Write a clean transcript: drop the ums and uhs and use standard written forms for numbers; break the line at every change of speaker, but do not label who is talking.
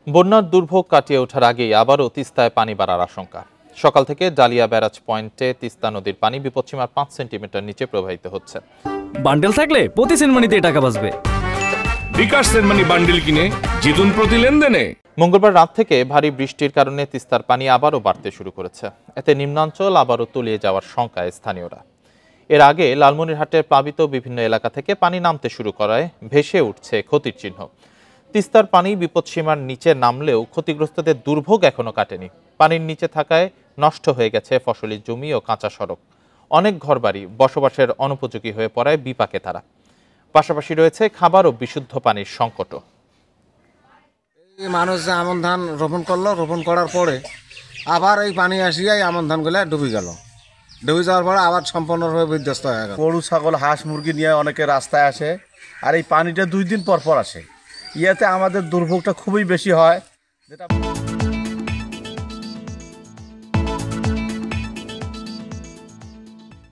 বন্যার দুর্ভোগ কাটিয়ে ওঠার আগেই আবারও তিস্তায় পানি বাড়ার আশঙ্কা। সকাল থেকে ডালিয়া ব্যারাজ পয়েন্টে তিস্তা নদীর পানি বিপদসীমার 5 সেন্টিমিটার নিচে প্রবাহিত হচ্ছে।
বান্ডেল থাকলে প্রতি সেনমানিতে টাকা বাঁচবে।
বিকাশ সেনমানি বান্ডেল কিনে জিতুন প্রতি লেনদেনে।
মঙ্গলবার রাত থেকে ভারী বৃষ্টির কারণে তিস্তার পানি আবারও বাড়তে শুরু করেছে। এতে নিম্নাঞ্চল আবারও তলিয়ে যাওয়ার শঙ্কায় স্থানীয়রা। এর আগে লালমনিরহাটের প্লাবিত বিভিন্ন এলাকা থেকে পানি নামতে শুরু করায় ভেসে উঠছে ক্ষতির চিহ্ন। তিস্তার পানি বিপদসীমার নিচে নামলেও ক্ষতিগ্রস্তদের দুর্ভোগ এখনো কাটেনি। পানির নিচে থাকায় নষ্ট হয়ে গেছে ফসলি জমি ও কাঁচা সড়ক। অনেক ঘরবাড়ি বসবাসের অনুপযোগী হয়ে পড়ায় বিপাকে তারা। পাশাপাশি রয়েছে খাবার ও বিশুদ্ধ পানির সংকটও।
মানুষ যে আমন ধান রোপণ করলো, রোপণ করার পরে আবার এই পানি আসিয়াই আমন ধানগুলো ডুবে গেল। ডুবে যাওয়ার পরে আবার সম্পূর্ণভাবে বিধ্বস্ত হয়ে গেল।
গরু ছাগল হাঁস মুরগি নিয়ে অনেকে রাস্তায় আসে, আর এই পানিটা 2 দিন পর পর আসে। ইয়াতে আমাদের দুর্ভোগটা খুবই বেশি হয়। যেটা